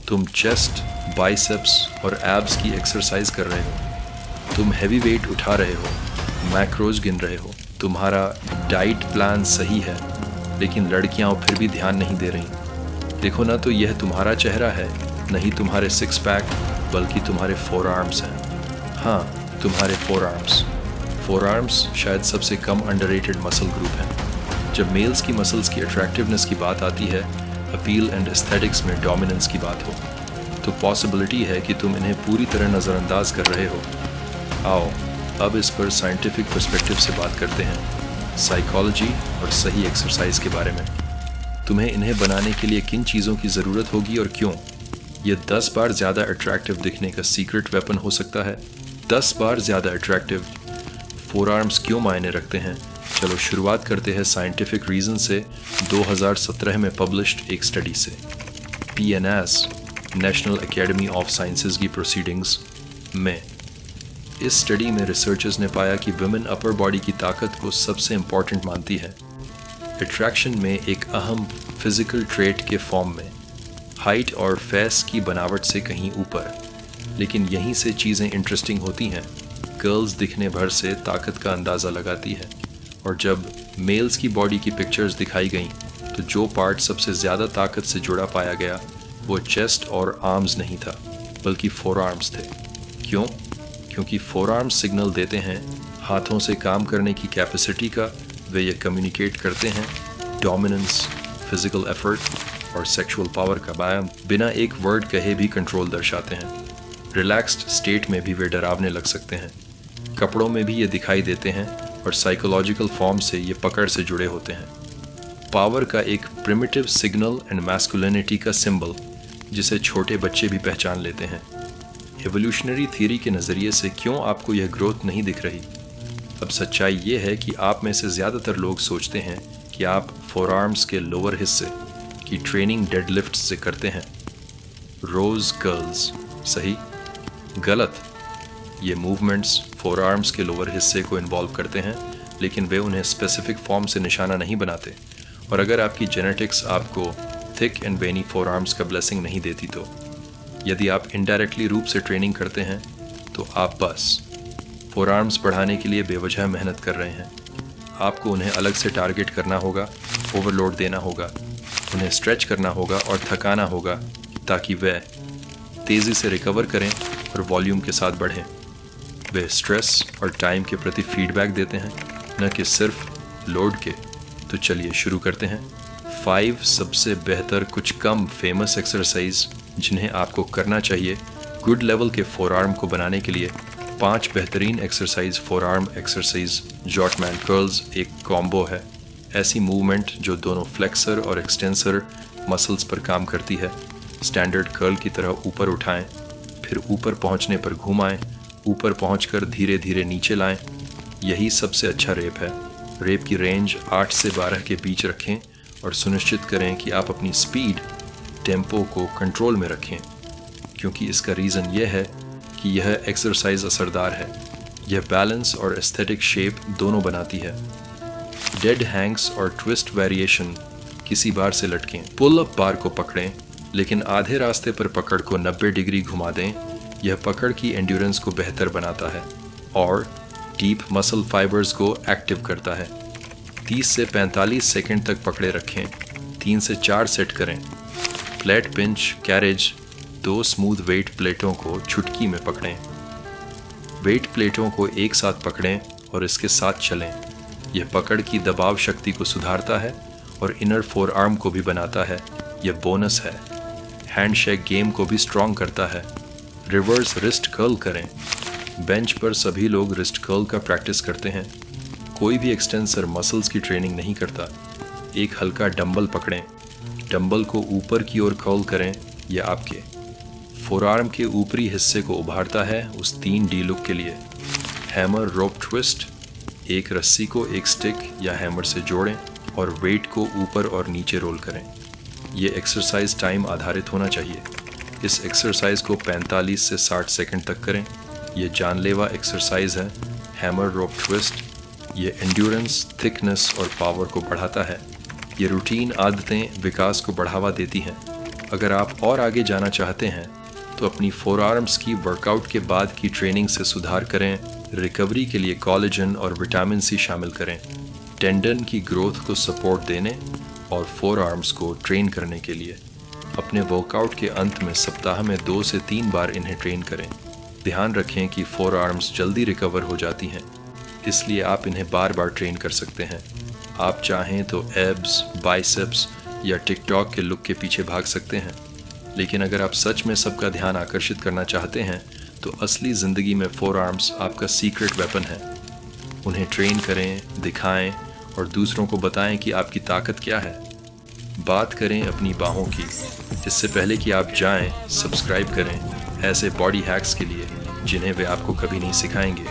तुम chest, biceps और abs की एक्सरसाइज कर रहे हो, तुम हैवी वेट उठा रहे हो, मैक्रोज गिन रहे हो, तुम्हारा डाइट प्लान सही है, लेकिन लड़कियां फिर भी ध्यान नहीं दे रही। देखो ना, तो यह तुम्हारा चेहरा है, नहीं तुम्हारे सिक्स पैक, बल्कि तुम्हारे फोर आर्म्स हैं। हाँ, तुम्हारे फोर आर्म्स। फोर आर्म्स शायद सबसे कम अंडररेटेड मसल ग्रुप है। जब मेल्स की मसल्स की अट्रैक्टिवनेस की बात आती है, अपील एंड एस्थेटिक्स में डोमिनेंस की बात हो, तो पॉसिबिलिटी है कि तुम इन्हें पूरी तरह नज़रअंदाज कर रहे हो। आओ अब इस पर साइंटिफिक पर्सपेक्टिव से बात करते हैं, साइकोलॉजी और सही एक्सरसाइज के बारे में। तुम्हें इन्हें बनाने के लिए किन चीज़ों की ज़रूरत होगी और क्यों? ये 10 बार ज़्यादा अट्रैक्टिव दिखने का सीक्रेट वेपन हो सकता है। 10 बार ज़्यादा अट्रैक्टिव फोर आर्म्स क्यों मायने रखते हैं? चलो शुरुआत करते हैं साइंटिफिक रीज़न से 2017 में पब्लिश्ड एक स्टडी से। PNAS national academy of sciences की प्रोसीडिंग्स में इस स्टडी में रिसर्चर्स ने पाया कि वुमेन अपर बॉडी की ताकत को सबसे इम्पॉर्टेंट मानती है अट्रैक्शन में एक अहम फिजिकल ट्रेट के फॉर्म में, हाइट और फेस की बनावट से कहीं ऊपर। लेकिन यहीं से चीज़ें इंटरेस्टिंग होती हैं। गर्ल्स दिखने भर से ताकत का अंदाज़ा लगाती है, और जब मेल्स की बॉडी की पिक्चर्स दिखाई गईं तो जो पार्ट सबसे ज़्यादा ताकत से जुड़ा पाया गया वो चेस्ट और आर्म्स नहीं था, बल्कि फोर आर्म्स थे। क्यों? क्योंकि फोर आर्म्स सिग्नल देते हैं हाथों से काम करने की कैपेसिटी का। वे ये कम्युनिकेट करते हैं डोमिनेंस, फिजिकल एफर्ट और सेक्सुअल पावर का बिना एक वर्ड कहे भी कंट्रोल दर्शाते हैं। रिलैक्स्ड स्टेट में भी वे डरावने लग सकते हैं। कपड़ों में भी ये दिखाई देते हैं, और साइकोलॉजिकल फॉर्म से ये पकड़ से जुड़े होते हैं। पावर का एक प्रिमिटिव सिग्नल एंड मैस्कुलिनिटी का सिंबल, जिसे छोटे बच्चे भी पहचान लेते हैं। एवोल्यूशनरी थ्योरी के नज़रिए से क्यों आपको यह ग्रोथ नहीं दिख रही? अब सच्चाई ये है कि आप में से ज़्यादातर लोग सोचते हैं कि आप फोर आर्म्स के लोअर हिस्से की ट्रेनिंग डेडलिफ्ट से करते हैं। रोज़ कर्ल्स, सही? गलत। ये मूवमेंट्स फोर आर्म्स के लोअर हिस्से को इन्वॉल्व करते हैं, लेकिन वे उन्हें स्पेसिफिक फॉर्म से निशाना नहीं बनाते। और अगर आपकी जेनेटिक्स आपको thick and Veni four arms का ब्लेसिंग नहीं देती, तो यदि आप इनडायरेक्टली रूप से ट्रेनिंग करते हैं तो आप बस फोर आर्म्स बढ़ाने के लिए बेवजह मेहनत कर रहे हैं। आपको उन्हें अलग से टारगेट करना होगा, ओवरलोड देना होगा, उन्हें स्ट्रेच करना होगा और थकाना होगा, ताकि वे तेज़ी से रिकवर करें और वॉल्यूम के साथ बढ़ें। वे स्ट्रेस और टाइम के प्रति फीडबैक देते हैं, न कि सिर्फ लोड के। तो चलिए शुरू करते हैं। 5 सबसे बेहतर कुछ कम फेमस एक्सरसाइज जिन्हें आपको करना चाहिए गुड लेवल के फोर आर्म को बनाने के लिए। 5 बेहतरीन exercise forearm exercise. Zottman curls एक कॉम्बो है, ऐसी मूवमेंट जो दोनों फ्लेक्सर और एक्सटेंसर मसल्स पर काम करती है। स्टैंडर्ड कर्ल की तरह ऊपर उठाएं, फिर ऊपर पहुंचने पर घुमाएं, ऊपर पहुंचकर धीरे धीरे नीचे लाएं। यही सबसे अच्छा रेप है। रेप की रेंज 8 से 12 के बीच रखें और सुनिश्चित करें कि आप अपनी स्पीड, टेम्पो को कंट्रोल में रखें, क्योंकि इसका रीज़न यह है कि यह एक्सरसाइज असरदार है। यह बैलेंस और एस्थेटिक शेप दोनों बनाती है। डेड हैंग्स और ट्विस्ट वेरिएशन किसी बार से लटकें। पुल अप बार को पकड़ें, लेकिन आधे रास्ते पर पकड़ को 90 डिग्री घुमा दें। यह पकड़ की एंड्योरेंस को बेहतर बनाता है और डीप मसल फाइबर्स को एक्टिव करता है। 30 से 45 सेकंड तक पकड़े रखें। 3 से 4 सेट करें। Flat pinch carriage 2 smooth weight प्लेटों को चुटकी में पकड़ें। वेट प्लेटों को एक साथ पकड़ें और इसके साथ चलें। यह पकड़ की दबाव शक्ति को सुधारता है और इनर फोर आर्म को भी बनाता है। यह बोनस है। हैंडशेक गेम को भी स्ट्रॉन्ग करता है। रिवर्स रिस्ट कर्ल करें। बेंच पर सभी लोग रिस्ट कर्ल का प्रैक्टिस करते हैं। कोई भी एक्सटेंसर मसल्स की ट्रेनिंग नहीं करता। एक हल्का डंबल पकड़ें, डंबल को ऊपर की ओर कर्ल करें। यह आपके फोरआर्म के ऊपरी हिस्से को उभारता है उस 3D लुक के लिए। हैमर रोप ट्विस्ट, एक रस्सी को एक स्टिक या हैमर से जोड़ें और वेट को ऊपर और नीचे रोल करें। ये एक्सरसाइज टाइम आधारित होना चाहिए। इस एक्सरसाइज को 45 से 60 सेकंड तक करें। ये जानलेवा एक्सरसाइज है। हैमर रोप ट्विस्ट ये एंड्योरेंस, थिकनेस और पावर को बढ़ाता है। ये रूटीन आदतें विकास को बढ़ावा देती हैं। अगर आप और आगे जाना चाहते हैं तो अपनी फोर आर्म्स की वर्कआउट के बाद की ट्रेनिंग से सुधार करें। रिकवरी के लिए कोलेजन और विटामिन सी शामिल करें, टेंडन की ग्रोथ को सपोर्ट देने और फोर आर्म्स को ट्रेन करने के लिए। अपने वर्कआउट के अंत में सप्ताह में 2 से 3 बार इन्हें ट्रेन करें। ध्यान रखें कि फोर आर्म्स जल्दी रिकवर हो जाती हैं, इसलिए आप इन्हें बार बार ट्रेन कर सकते हैं। आप चाहें तो एब्स, बाइसेप्स या टिकटॉक के लुक के पीछे भाग सकते हैं, लेकिन अगर आप सच में सबका ध्यान आकर्षित करना चाहते हैं तो असली ज़िंदगी में फोर आर्म्स आपका सीक्रेट वेपन है। उन्हें ट्रेन करें, दिखाएं और दूसरों को बताएं कि आपकी ताकत क्या है। बात करें अपनी बाहों की। इससे पहले कि आप जाएं, सब्सक्राइब करें ऐसे बॉडी हैक्स के लिए जिन्हें वे आपको कभी नहीं सिखाएंगे।